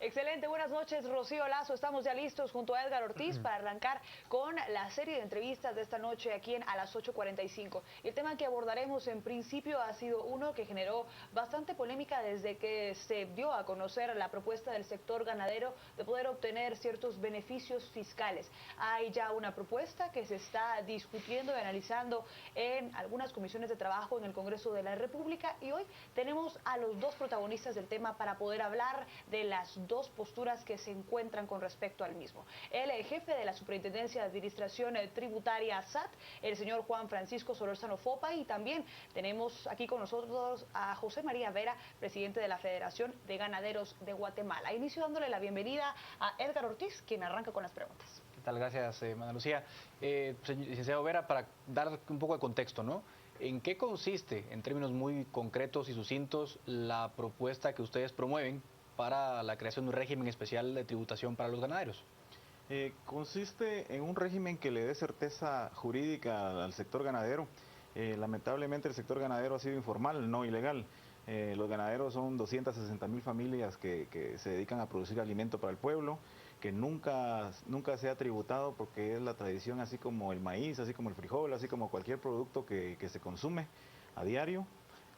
Excelente, buenas noches, Rocío Lazo. Estamos ya listos junto a Edgar Ortiz para arrancar con la serie de entrevistas de esta noche aquí a las 8:45. Y el tema que abordaremos en principio ha sido uno que generó bastante polémica desde que se dio a conocer la propuesta del sector ganadero de poder obtener ciertos beneficios fiscales. Hay ya una propuesta que se está discutiendo y analizando en algunas comisiones de trabajo en el Congreso de la República y hoy tenemos a los dos protagonistas del tema para poder hablar de las dos posturas que se encuentran con respecto al mismo. El jefe de la Superintendencia de Administración Tributaria SAT, el señor Juan Francisco Solórzano Fopa, y también tenemos aquí con nosotros a José María Vera, presidente de la Federación de Ganaderos de Guatemala. Inicio dándole la bienvenida a Edgar Ortiz, quien arranca con las preguntas. ¿Qué tal? Gracias, María Lucía. Licenciado Vera, para dar un poco de contexto, ¿no? ¿En qué consiste, en términos muy concretos y sucintos, la propuesta que ustedes promueven para la creación de un régimen especial de tributación para los ganaderos? Consiste en un régimen que le dé certeza jurídica al sector ganadero. Lamentablemente el sector ganadero ha sido informal, no ilegal. Los ganaderos son 260,000 familias que se dedican a producir alimento para el pueblo, que nunca se ha tributado porque es la tradición, así como el maíz, así como el frijol, así como cualquier producto que se consume a diario,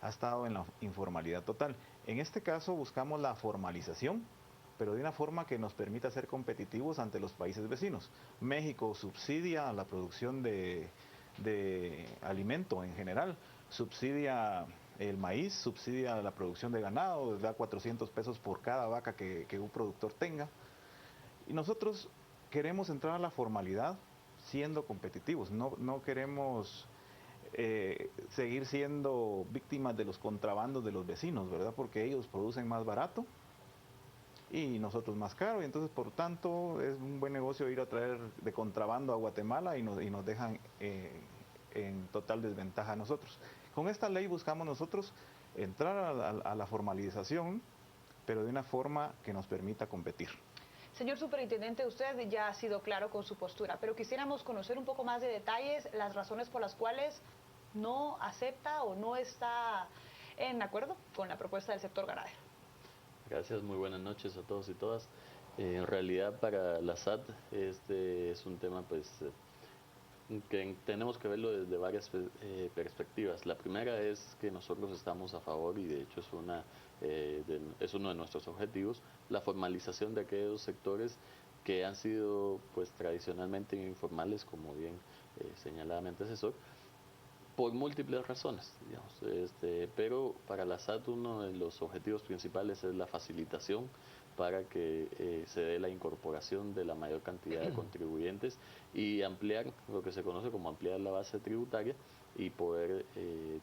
ha estado en la informalidad total. En este caso buscamos la formalización, pero de una forma que nos permita ser competitivos ante los países vecinos. México subsidia la producción de alimento en general, subsidia el maíz, subsidia la producción de ganado, da 400 pesos por cada vaca que un productor tenga. Y nosotros queremos entrar a la formalidad siendo competitivos, no queremos seguir siendo víctimas de los contrabandos de los vecinos, ¿verdad? Porque ellos producen más barato y nosotros más caro, y entonces por tanto es un buen negocio ir a traer de contrabando a Guatemala y nos dejan en total desventaja a nosotros. Con esta ley buscamos nosotros entrar a la formalización, pero de una forma que nos permita competir. Señor Superintendente, usted ya ha sido claro con su postura, pero quisiéramos conocer un poco más de detalles, las razones por las cuales no acepta o no está en acuerdo con la propuesta del sector ganadero. Gracias, muy buenas noches a todos y todas. En realidad para la SAT este es un tema que tenemos que verlo desde varias perspectivas. La primera es que nosotros estamos a favor, y de hecho es uno de nuestros objetivos, la formalización de aquellos sectores que han sido pues tradicionalmente informales, como bien señalaba mi antecesor, por múltiples razones, digamos. Pero para la SAT uno de los objetivos principales es la facilitación para que se dé la incorporación de la mayor cantidad de contribuyentes y ampliar lo que se conoce como ampliar la base tributaria y poder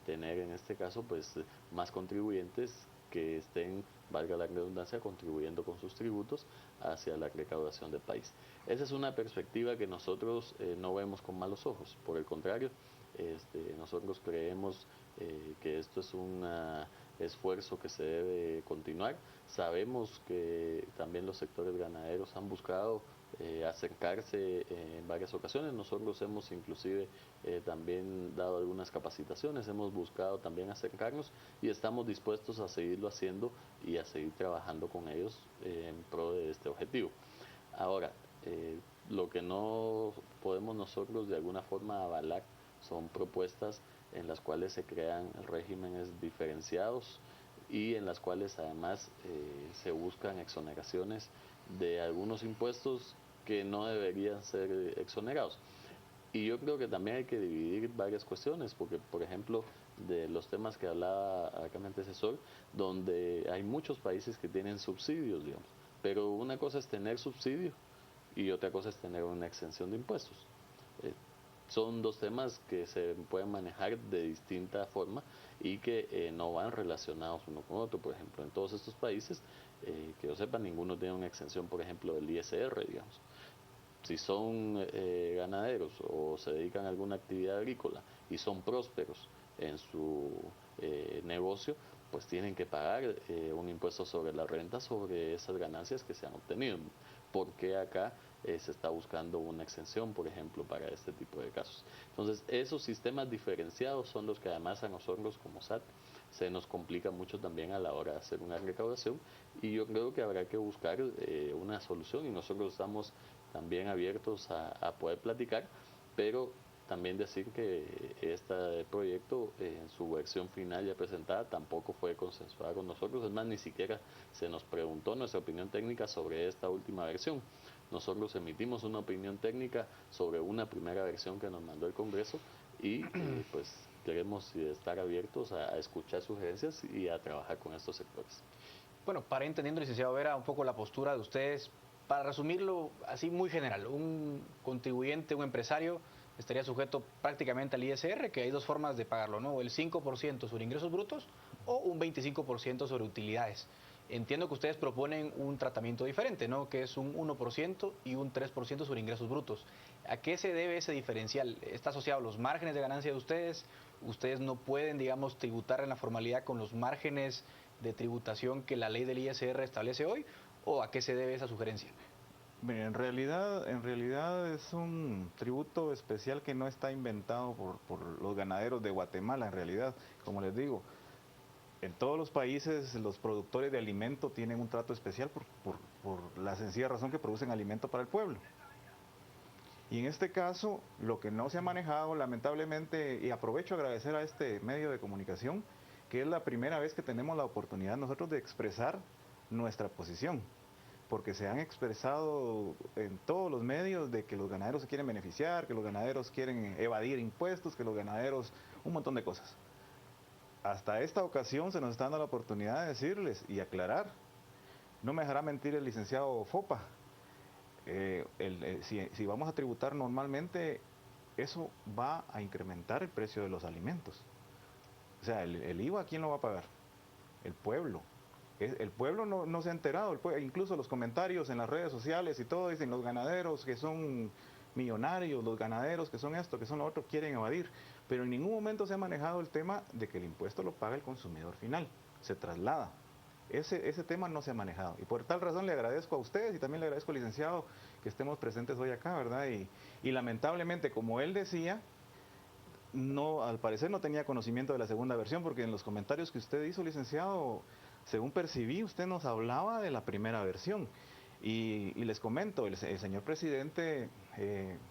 tener en este caso pues más contribuyentes que estén, valga la redundancia, contribuyendo con sus tributos hacia la recaudación del país. Esa es una perspectiva que nosotros no vemos con malos ojos, por el contrario, nosotros creemos que esto es un esfuerzo que se debe continuar. Sabemos que también los sectores ganaderos han buscado acercarse en varias ocasiones. Nosotros hemos inclusive también dado algunas capacitaciones, hemos buscado también acercarnos y estamos dispuestos a seguirlo haciendo y a seguir trabajando con ellos en pro de este objetivo. Ahora, lo que no podemos nosotros de alguna forma avalar son propuestas en las cuales se crean regímenes diferenciados y en las cuales además se buscan exoneraciones de algunos impuestos que no deberían ser exonerados. Y yo creo que también hay que dividir varias cuestiones, porque por ejemplo, de los temas que hablaba acá mi antecesor, donde hay muchos países que tienen subsidios, digamos, pero una cosa es tener subsidio y otra cosa es tener una exención de impuestos. Son dos temas que se pueden manejar de distinta forma y que no van relacionados uno con otro. Por ejemplo, en todos estos países, que yo sepa, ninguno tiene una exención, por ejemplo, del ISR, digamos. Si son ganaderos o se dedican a alguna actividad agrícola y son prósperos en su negocio, pues tienen que pagar un impuesto sobre la renta sobre esas ganancias que se han obtenido. ¿Por qué acá se está buscando una exención, por ejemplo, para este tipo de casos? Entonces, esos sistemas diferenciados son los que además a nosotros como SAT se nos complica mucho también a la hora de hacer una recaudación, y yo creo que habrá que buscar una solución, y nosotros estamos también abiertos a poder platicar, pero también decir que este proyecto en su versión final ya presentada tampoco fue consensuada con nosotros, es más, ni siquiera se nos preguntó nuestra opinión técnica sobre esta última versión. Nosotros emitimos una opinión técnica sobre una primera versión que nos mandó el Congreso, y pues queremos estar abiertos a escuchar sugerencias y a trabajar con estos sectores. Bueno, para ir entendiendo, licenciado Vera, un poco la postura de ustedes, para resumirlo así muy general, un contribuyente, un empresario, estaría sujeto prácticamente al ISR, que hay dos formas de pagarlo, ¿no? El 5% sobre ingresos brutos o un 25% sobre utilidades. Entiendo que ustedes proponen un tratamiento diferente, ¿no? Que es un 1% y un 3% sobre ingresos brutos. ¿A qué se debe ese diferencial? ¿Está asociado a los márgenes de ganancia de ustedes? ¿Ustedes no pueden, digamos, tributar en la formalidad con los márgenes de tributación que la ley del ISR establece hoy? ¿O a qué se debe esa sugerencia? Mire, en realidad es un tributo especial que no está inventado por los ganaderos de Guatemala, en realidad, como les digo. En todos los países los productores de alimento tienen un trato especial por la sencilla razón que producen alimento para el pueblo. Y en este caso, lo que no se ha manejado, lamentablemente, y aprovecho a agradecer a este medio de comunicación, que es la primera vez que tenemos la oportunidad nosotros de expresar nuestra posición, porque se han expresado en todos los medios de que los ganaderos se quieren beneficiar, que los ganaderos quieren evadir impuestos, que los ganaderos, un montón de cosas. Hasta esta ocasión se nos está dando la oportunidad de decirles y aclarar. No me dejará mentir el licenciado Fopa. Si vamos a tributar normalmente, eso va a incrementar el precio de los alimentos. O sea, el IVA, ¿quién lo va a pagar? El pueblo. El pueblo no se ha enterado, incluso los comentarios en las redes sociales y todo dicen los ganaderos que son millonarios, los ganaderos que son esto, que son lo otro, quieren evadir, pero en ningún momento se ha manejado el tema de que el impuesto lo paga el consumidor final, se traslada. Ese tema no se ha manejado, y por tal razón le agradezco a ustedes y también le agradezco al licenciado que estemos presentes hoy acá, ¿verdad? Y lamentablemente, como él decía, no, al parecer no tenía conocimiento de la segunda versión, porque en los comentarios que usted hizo, licenciado, según percibí, usted nos hablaba de la primera versión. Y les comento, el señor presidente,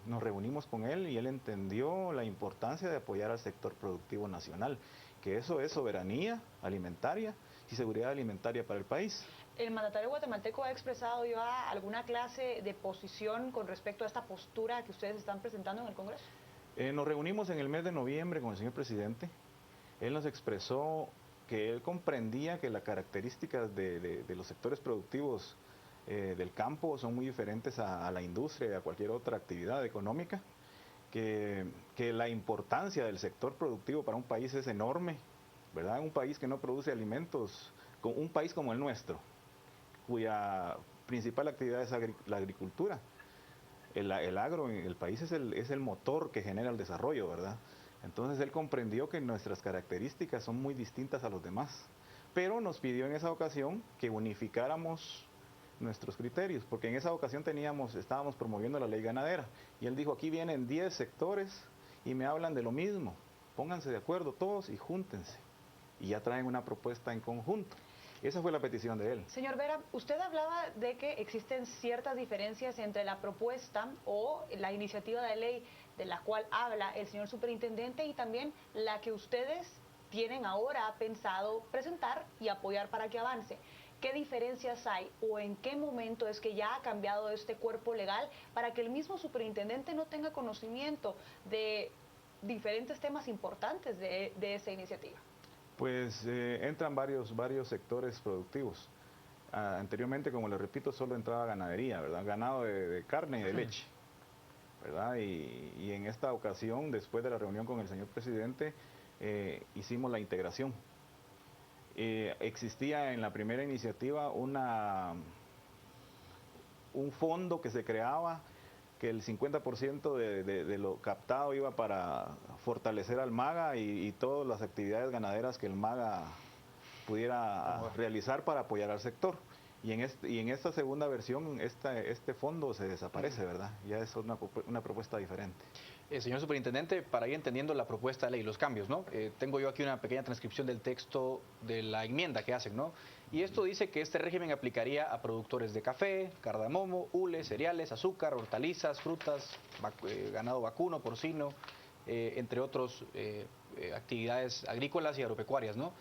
nos reunimos con él y él entendió la importancia de apoyar al sector productivo nacional, que eso es soberanía alimentaria y seguridad alimentaria para el país. ¿El mandatario guatemalteco ha expresado ya alguna clase de posición con respecto a esta postura que ustedes están presentando en el Congreso? Nos reunimos en el mes de noviembre con el señor presidente. Él nos expresó que él comprendía que las características de los sectores productivos del campo son muy diferentes a la industria y a cualquier otra actividad económica, que la importancia del sector productivo para un país es enorme, ¿verdad? Un país que no produce alimentos, un país como el nuestro, cuya principal actividad es la agricultura. El agro en el país es el motor que genera el desarrollo, ¿verdad? Entonces él comprendió que nuestras características son muy distintas a los demás, pero nos pidió en esa ocasión que unificáramos nuestros criterios, porque en esa ocasión estábamos promoviendo la ley ganadera, y él dijo, aquí vienen 10 sectores y me hablan de lo mismo, pónganse de acuerdo todos y júntense, y ya traen una propuesta en conjunto. Esa fue la petición de él. Señor Vera, usted hablaba de que existen ciertas diferencias entre la propuesta o la iniciativa de ley de la cual habla el señor superintendente y también la que ustedes tienen ahora pensado presentar y apoyar para que avance. ¿Qué diferencias hay o en qué momento es que ya ha cambiado este cuerpo legal para que el mismo superintendente no tenga conocimiento de diferentes temas importantes de esa iniciativa? Pues entran varios sectores productivos. Anteriormente, como les repito, solo entraba ganadería, ¿verdad? Ganado de carne y de leche, ¿verdad? Y en esta ocasión, después de la reunión con el señor presidente, hicimos la integración. Existía en la primera iniciativa un fondo que se creaba, que el 50% de lo captado iba para fortalecer al MAGA y todas las actividades ganaderas que el MAGA pudiera realizar para apoyar al sector. Y en esta segunda versión, este fondo se desaparece, ¿verdad? Ya es una propuesta diferente. Señor Superintendente, para ir entendiendo la propuesta de ley, los cambios, ¿no? Tengo yo aquí una pequeña transcripción del texto de la enmienda que hacen, ¿no? Y esto dice que este régimen aplicaría a productores de café, cardamomo, hule, cereales, azúcar, hortalizas, frutas, ganado vacuno, porcino, entre otros actividades agrícolas y agropecuarias, ¿no?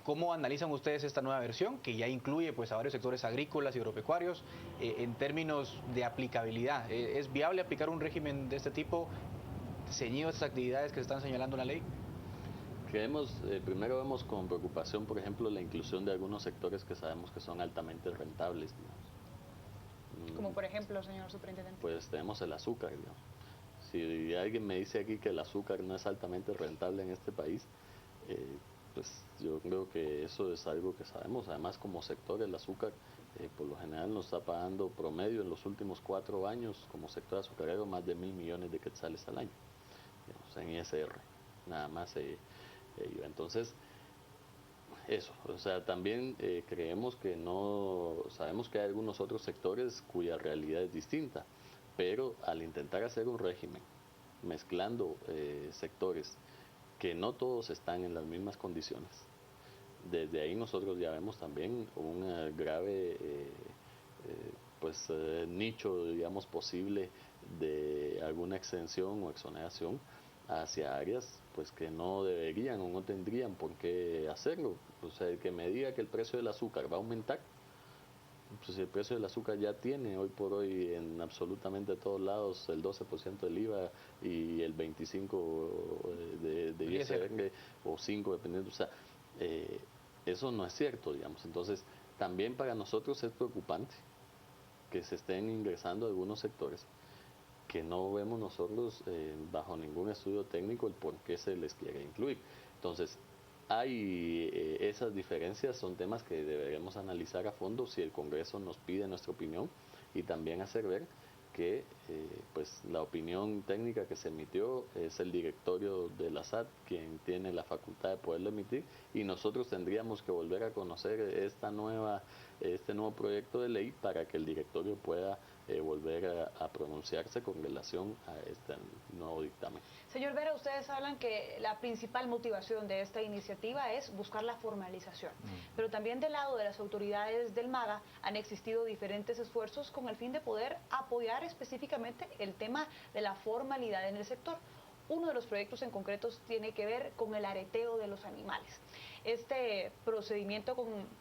¿Cómo analizan ustedes esta nueva versión que ya incluye pues a varios sectores agrícolas y agropecuarios en términos de aplicabilidad? ¿Es viable aplicar un régimen de este tipo ceñido a estas actividades que se están señalando en la ley? Primero vemos con preocupación, por ejemplo, la inclusión de algunos sectores que sabemos que son altamente rentables, digamos. Como por ejemplo, señor Superintendente. Pues tenemos el azúcar, digamos. Si alguien me dice aquí que el azúcar no es altamente rentable en este país, pues yo creo que eso es algo que sabemos. Además, como sector, el azúcar por lo general nos está pagando promedio en los últimos 4 años como sector azucarero más de 1.000 millones de quetzales al año, digamos, en ISR, nada más. Entonces, eso, o sea, también creemos que no, sabemos que hay algunos otros sectores cuya realidad es distinta, pero al intentar hacer un régimen mezclando sectores que no todos están en las mismas condiciones, desde ahí nosotros ya vemos también un grave nicho, digamos, posible de alguna exención o exoneración hacia áreas pues que no deberían o no tendrían por qué hacerlo. O sea, el que me diga que el precio del azúcar va a aumentar, pues el precio del azúcar ya tiene hoy por hoy en absolutamente todos lados el 12% del IVA y el 25% de ISR o 5% dependiendo. O sea, eso no es cierto, digamos. Entonces, también para nosotros es preocupante que se estén ingresando algunos sectores que no vemos nosotros bajo ningún estudio técnico el por qué se les quiere incluir. Entonces, hay esas diferencias, son temas que deberemos analizar a fondo si el Congreso nos pide nuestra opinión y también hacer ver que pues la opinión técnica que se emitió es el directorio de la SAT quien tiene la facultad de poderlo emitir y nosotros tendríamos que volver a conocer este nuevo proyecto de ley para que el directorio pueda volver a pronunciarse con relación a este nuevo dictamen. Señor Vera, ustedes hablan que la principal motivación de esta iniciativa es buscar la formalización, pero también del lado de las autoridades del MAGA han existido diferentes esfuerzos con el fin de poder apoyar específicamente el tema de la formalidad en el sector. Uno de los proyectos en concreto tiene que ver con el areteo de los animales. Este procedimiento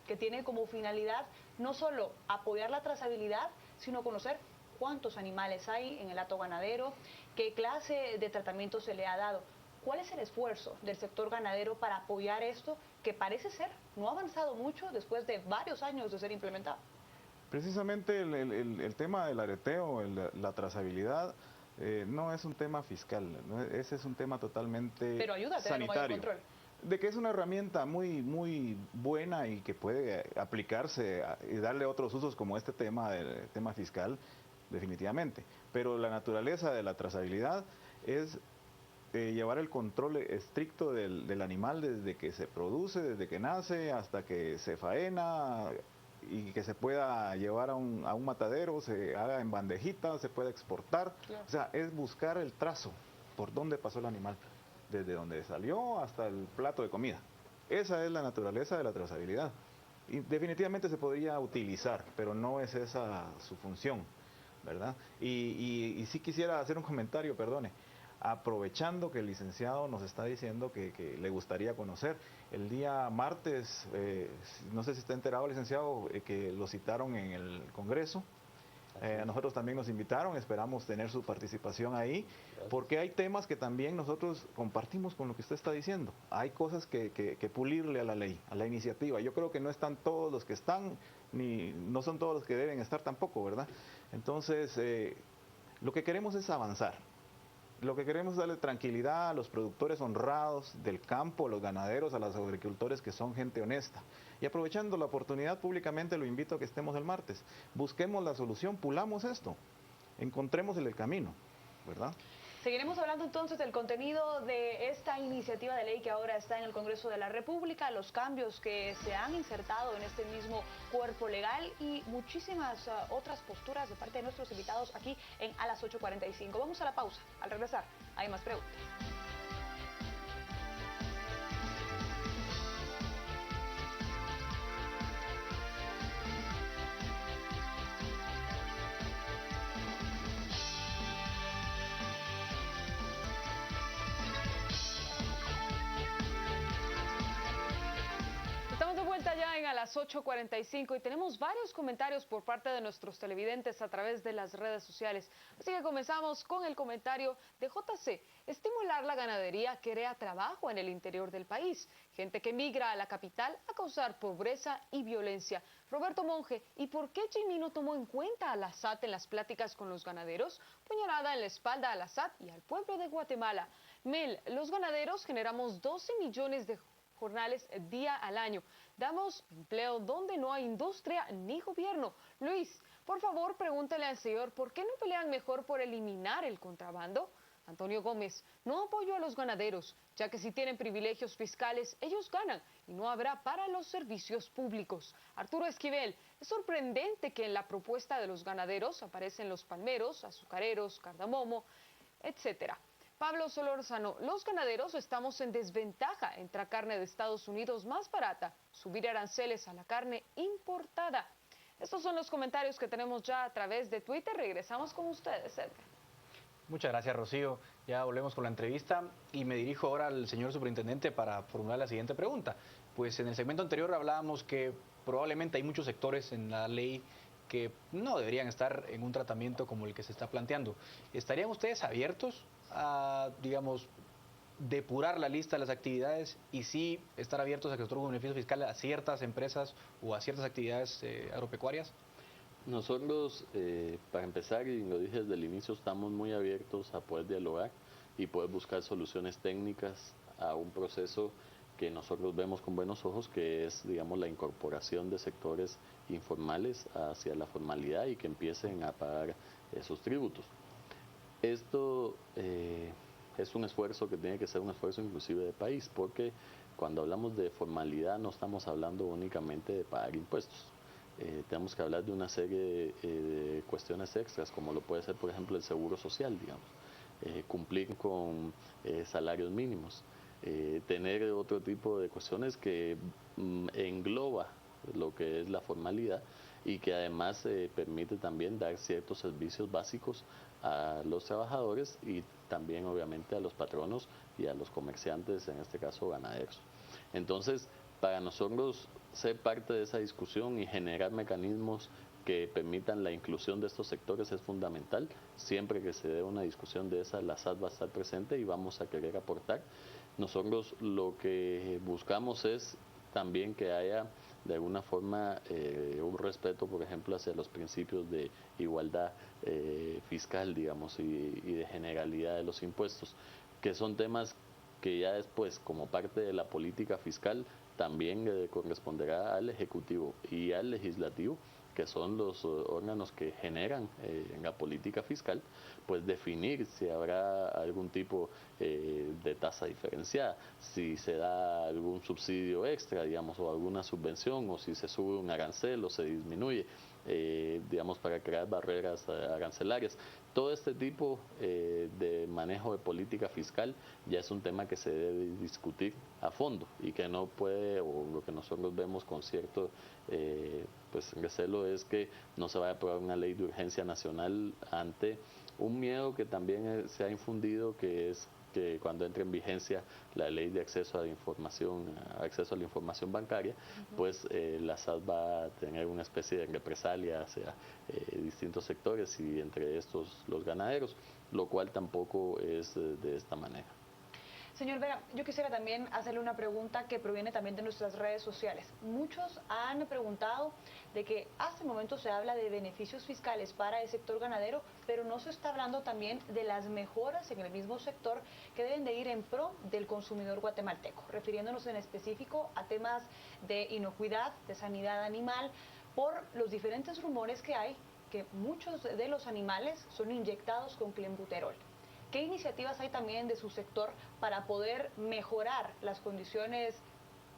que tiene como finalidad no solo apoyar la trazabilidad, sino conocer cuántos animales hay en el hato ganadero, qué clase de tratamiento se le ha dado. ¿Cuál es el esfuerzo del sector ganadero para apoyar esto que parece ser no ha avanzado mucho después de varios años de ser implementado? Precisamente el tema del areteo, la trazabilidad, no es un tema fiscal, ¿no? Ese es un tema totalmente pero ayuda a tener un mayor control. De que es una herramienta muy buena y que puede aplicarse y darle otros usos como este tema del tema fiscal, definitivamente. Pero la naturaleza de la trazabilidad es llevar el control estricto del animal desde que se produce, desde que nace hasta que se faena y que se pueda llevar a un matadero, se haga en bandejita, se pueda exportar. Claro. O sea, es buscar el trazo por dónde pasó el animal, desde donde salió hasta el plato de comida. Esa es la naturaleza de la trazabilidad. Y definitivamente se podría utilizar, pero no es esa su función, ¿verdad? Y sí quisiera hacer un comentario, perdone. Aprovechando que el licenciado nos está diciendo que le gustaría conocer, el día martes, no sé si está enterado, licenciado, que lo citaron en el Congreso. A nosotros también nos invitaron, esperamos tener su participación ahí, porque hay temas que también nosotros compartimos con lo que usted está diciendo. Hay cosas que pulirle a la ley, a la iniciativa. Yo creo que no están todos los que están, ni no son todos los que deben estar tampoco, ¿verdad? Entonces, lo que queremos es avanzar. Lo que queremos es darle tranquilidad a los productores honrados del campo, a los ganaderos, a los agricultores que son gente honesta. Y aprovechando la oportunidad públicamente lo invito a que estemos el martes. Busquemos la solución, pulamos esto, encontremos el camino, ¿verdad? Seguiremos hablando entonces del contenido de esta iniciativa de ley que ahora está en el Congreso de la República, los cambios que se han insertado en este mismo cuerpo legal y muchísimas otras posturas de parte de nuestros invitados aquí en A las 8:45. Vamos a la pausa. Al regresar, hay más preguntas. Ya en A las 8:45 y tenemos varios comentarios por parte de nuestros televidentes a través de las redes sociales. Así que comenzamos con el comentario de JC. Estimular la ganadería crea trabajo en el interior del país. Gente que migra a la capital a causar pobreza y violencia. Roberto Monge, ¿y por qué Jimmy no tomó en cuenta a la SAT en las pláticas con los ganaderos? Puñalada en la espalda a la SAT y al pueblo de Guatemala. Mel, los ganaderos generamos 12 millones de jornales día al año. Damos empleo donde no hay industria ni gobierno. Luis, por favor, pregúntale al señor por qué no pelean mejor por eliminar el contrabando. Antonio Gómez, no apoyo a los ganaderos, ya que si tienen privilegios fiscales, ellos ganan y no habrá para los servicios públicos. Arturo Esquivel, es sorprendente que en la propuesta de los ganaderos aparecen los palmeros, azucareros, cardamomo, etcétera. Pablo Solórzano, los ganaderos estamos en desventaja. Entra carne de Estados Unidos más barata, subir aranceles a la carne importada. Estos son los comentarios que tenemos ya a través de Twitter. Regresamos con ustedes, Edgar. Muchas gracias, Rocío. Ya volvemos con la entrevista y me dirijo ahora al señor superintendente para formular la siguiente pregunta. Pues en el segmento anterior hablábamos que probablemente hay muchos sectores en la ley que no deberían estar en un tratamiento como el que se está planteando. ¿Estarían ustedes abiertos a, digamos, depurar la lista de las actividades y sí estar abiertos a que se otorgue un beneficio fiscal a ciertas empresas o a ciertas actividades agropecuarias? Nosotros, para empezar, y lo dije desde el inicio, estamos muy abiertos a poder dialogar y poder buscar soluciones técnicas a un proceso que nosotros vemos con buenos ojos, que es, digamos, la incorporación de sectores informales hacia la formalidad y que empiecen a pagar esos tributos. Esto es un esfuerzo que tiene que ser un esfuerzo inclusive de país, porque cuando hablamos de formalidad no estamos hablando únicamente de pagar impuestos. Tenemos que hablar de una serie de cuestiones extras, como lo puede ser, por ejemplo, el seguro social, digamos, cumplir con salarios mínimos, tener otro tipo de cuestiones que engloba lo que es la formalidad y que además permite también dar ciertos servicios básicos a los trabajadores y también obviamente a los patronos y a los comerciantes, en este caso ganaderos. Entonces, para nosotros ser parte de esa discusión y generar mecanismos que permitan la inclusión de estos sectores es fundamental. Siempre que se dé una discusión de esa, la SAT va a estar presente y vamos a querer aportar. Nosotros lo que buscamos es también que haya de alguna forma un respeto, por ejemplo, hacia los principios de igualdad fiscal, digamos, y de generalidad de los impuestos, que son temas que ya después, como parte de la política fiscal, también corresponderá al Ejecutivo y al Legislativo, que son los órganos que generan en la política fiscal, pues definir si habrá algún tipo de tasa diferenciada, si se da algún subsidio extra, digamos, o alguna subvención, o si se sube un arancel o se disminuye, digamos, para crear barreras arancelarias. Todo este tipo de manejo de política fiscal ya es un tema que se debe discutir a fondo y que no puede, o lo que nosotros vemos con cierto pues recelo es que no se vaya a aprobar una ley de urgencia nacional ante un miedo que también se ha infundido, que es que cuando entre en vigencia la ley de acceso a la información bancaria, pues la SAT va a tener una especie de represalia hacia distintos sectores y entre estos los ganaderos, lo cual tampoco es de esta manera. Señor Vera, yo quisiera también hacerle una pregunta que proviene también de nuestras redes sociales. Muchos han preguntado de que hasta el momento se habla de beneficios fiscales para el sector ganadero, pero no se está hablando también de las mejoras en el mismo sector que deben de ir en pro del consumidor guatemalteco, refiriéndonos en específico a temas de inocuidad, de sanidad animal, por los diferentes rumores que hay que muchos de los animales son inyectados con clenbuterol. ¿Qué iniciativas hay también de su sector para poder mejorar las condiciones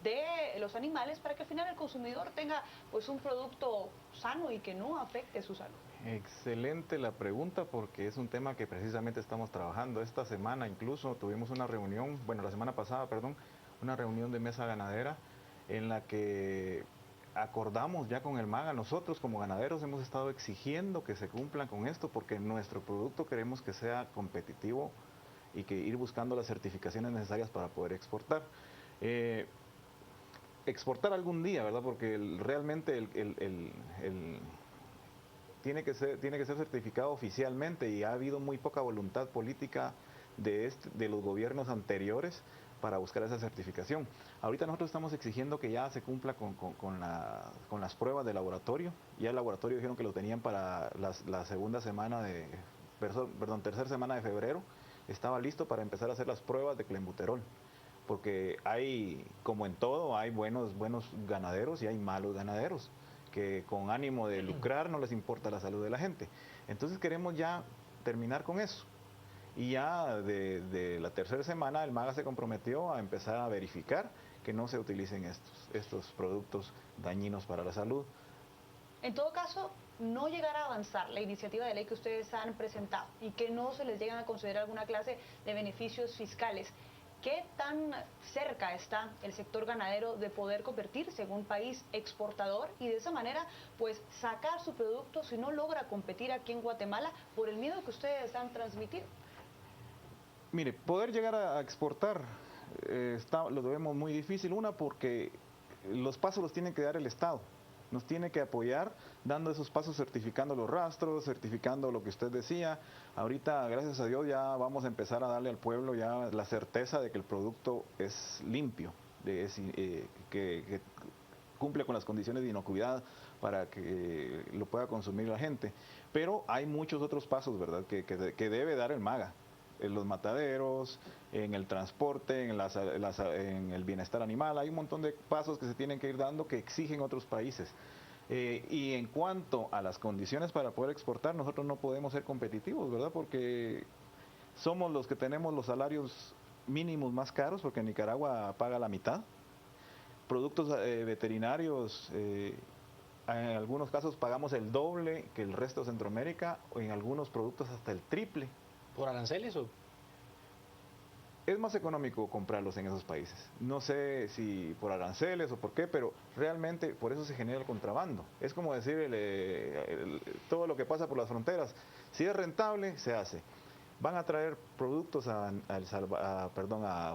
de los animales para que al final el consumidor tenga pues un producto sano y que no afecte su salud? Excelente la pregunta porque es un tema que precisamente estamos trabajando. Esta semana incluso tuvimos una reunión, bueno, la semana pasada, perdón, una reunión de mesa ganadera en la que acordamos ya con el MAGA. Nosotros como ganaderos hemos estado exigiendo que se cumplan con esto porque nuestro producto queremos que sea competitivo y que ir buscando las certificaciones necesarias para poder exportar. Exportar algún día, ¿verdad? Porque realmente tiene que ser certificado oficialmente y ha habido muy poca voluntad política de los gobiernos anteriores para buscar esa certificación. Ahorita nosotros estamos exigiendo que ya se cumpla con las pruebas de laboratorio. Ya el laboratorio dijeron que lo tenían para la segunda semana tercera semana de febrero. Estaba listo para empezar a hacer las pruebas de clenbuterol. Porque hay, como en todo, hay buenos ganaderos y hay malos ganaderos que con ánimo de lucrar no les importa la salud de la gente. Entonces queremos ya terminar con eso. Y ya de la tercera semana el MAGA se comprometió a empezar a verificar que no se utilicen estos productos dañinos para la salud. En todo caso, no llegar a avanzar la iniciativa de ley que ustedes han presentado y que no se les llegan a considerar alguna clase de beneficios fiscales. ¿Qué tan cerca está el sector ganadero de poder convertirse en un país exportador y de esa manera pues sacar su producto si no logra competir aquí en Guatemala por el miedo que ustedes han transmitido? Mire, poder llegar a exportar lo vemos muy difícil. Una, porque los pasos los tiene que dar el Estado. Nos tiene que apoyar dando esos pasos, certificando los rastros, certificando lo que usted decía. Ahorita, gracias a Dios, ya vamos a empezar a darle al pueblo ya la certeza de que el producto es limpio, que cumple con las condiciones de inocuidad para que lo pueda consumir la gente. Pero hay muchos otros pasos, ¿verdad?, que debe dar el MAGA. En los mataderos, en el transporte, en el bienestar animal. Hay un montón de pasos que se tienen que ir dando que exigen otros países. Y en cuanto a las condiciones para poder exportar, nosotros no podemos ser competitivos, ¿verdad? Porque somos los que tenemos los salarios mínimos más caros, porque Nicaragua paga la mitad. Productos veterinarios, en algunos casos pagamos el doble que el resto de Centroamérica, o en algunos productos hasta el triple. ¿Por aranceles o...? Es más económico comprarlos en esos países. No sé si por aranceles o por qué, pero realmente por eso se genera el contrabando. Es como decir todo lo que pasa por las fronteras. Si es rentable, se hace. Van a traer productos a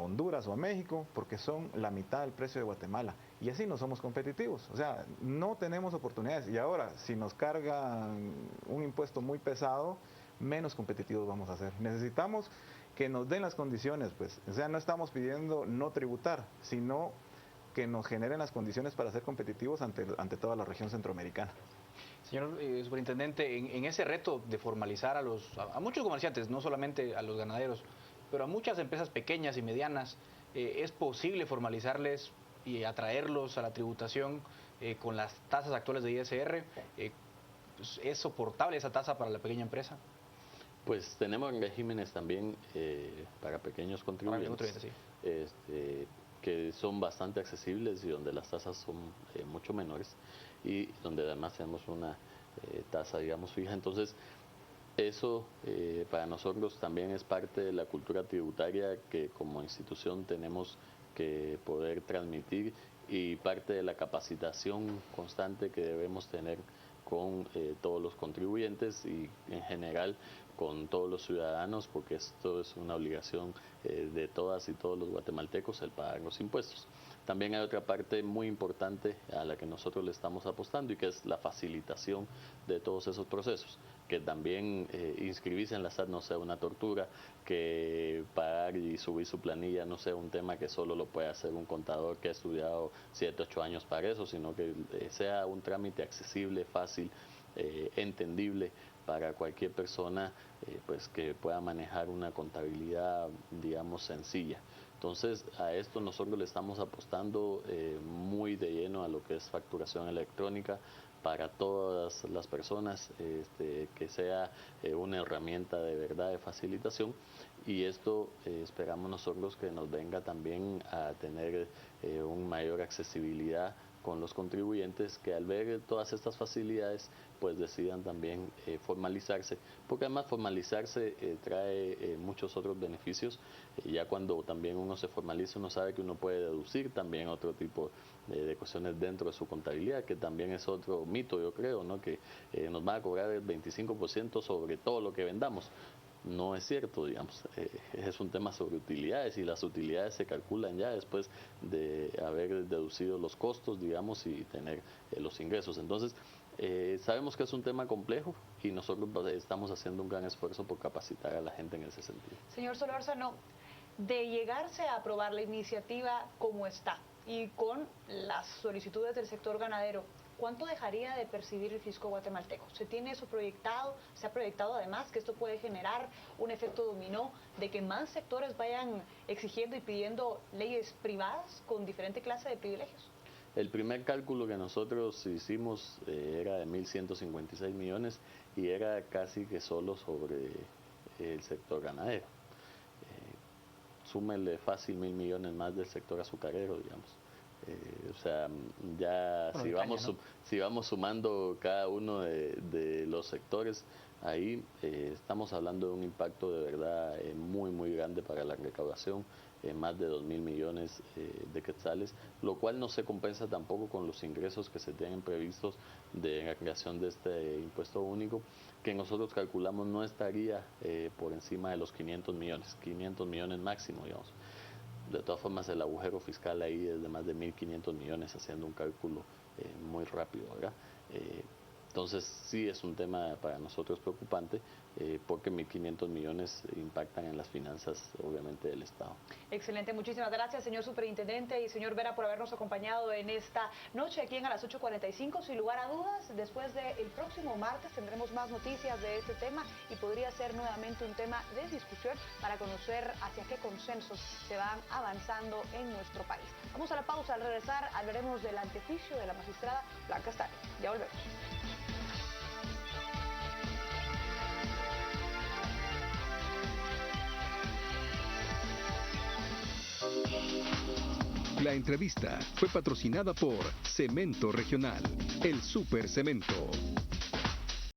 Honduras o a México porque son la mitad del precio de Guatemala. Y así no somos competitivos. O sea, no tenemos oportunidades. Y ahora, si nos cargan un impuesto muy pesado, menos competitivos vamos a ser. Necesitamos que nos den las condiciones, pues. O sea, no estamos pidiendo no tributar, sino que nos generen las condiciones para ser competitivos ante toda la región centroamericana. Señor superintendente, en ese reto de formalizar a muchos comerciantes, no solamente a los ganaderos, pero a muchas empresas pequeñas y medianas, ¿es posible formalizarles y atraerlos a la tributación con las tasas actuales de ISR? ¿Es soportable esa tasa para la pequeña empresa? Pues tenemos regímenes también para pequeños contribuyentes, sí, que son bastante accesibles y donde las tasas son mucho menores y donde además tenemos una tasa, digamos, fija. Entonces, eso para nosotros también es parte de la cultura tributaria que como institución tenemos que poder transmitir y parte de la capacitación constante que debemos tener con todos los contribuyentes y en general con todos los ciudadanos, porque esto es una obligación de todas y todos los guatemaltecos el pagar los impuestos. También hay otra parte muy importante a la que nosotros le estamos apostando y que es la facilitación de todos esos procesos, que también inscribirse en la SAT no sea una tortura, que pagar y subir su planilla no sea un tema que solo lo puede hacer un contador que ha estudiado 7, 8 años para eso, sino que sea un trámite accesible, fácil, entendible para cualquier persona pues que pueda manejar una contabilidad, digamos, sencilla. Entonces, a esto nosotros le estamos apostando muy de lleno a lo que es facturación electrónica para todas las personas, que sea una herramienta de verdad de facilitación, y esto esperamos nosotros que nos venga también a tener una mayor accesibilidad con los contribuyentes, que al ver todas estas facilidades pues decidan también formalizarse, porque además formalizarse trae muchos otros beneficios. Ya cuando también uno se formaliza, uno sabe que uno puede deducir también otro tipo de cuestiones dentro de su contabilidad, que también es otro mito, yo creo, ¿no? Que nos van a cobrar el 25% sobre todo lo que vendamos. No es cierto, digamos, es un tema sobre utilidades, y las utilidades se calculan ya después de haber deducido los costos, digamos, y tener los ingresos. Entonces, sabemos que es un tema complejo, y nosotros estamos haciendo un gran esfuerzo por capacitar a la gente en ese sentido. Señor Solórzano, de llegarse a aprobar la iniciativa como está y con las solicitudes del sector ganadero, ¿cuánto dejaría de percibir el fisco guatemalteco? ¿Se tiene eso proyectado? ¿Se ha proyectado además que esto puede generar un efecto dominó de que más sectores vayan exigiendo y pidiendo leyes privadas con diferente clase de privilegios? El primer cálculo que nosotros hicimos era de 1.156 millones, y era casi que solo sobre el sector ganadero. Súmele fácil 1.000 millones más del sector azucarero, digamos. O sea, ya si vamos sumando cada uno de los sectores, ahí estamos hablando de un impacto de verdad muy, muy grande para la recaudación, más de 2.000 millones de quetzales, lo cual no se compensa tampoco con los ingresos que se tienen previstos de la creación de este impuesto único, que nosotros calculamos no estaría por encima de los 500 millones máximo, digamos. De todas formas, el agujero fiscal ahí es de más de 1.500 millones, haciendo un cálculo muy rápido, ¿verdad? Entonces, sí es un tema para nosotros preocupante, porque 1.500 millones impactan en las finanzas, obviamente, del Estado. Excelente, muchísimas gracias, señor superintendente y señor Vera, por habernos acompañado en esta noche aquí en A las 8:45. Sin lugar a dudas, después del próximo martes tendremos más noticias de este tema, y podría ser nuevamente un tema de discusión para conocer hacia qué consensos se van avanzando en nuestro país. Vamos a la pausa. Al regresar hablaremos del antejuicio de la magistrada Blanca Stari. Ya volvemos. La entrevista fue patrocinada por Cemento Regional, el Super Cemento.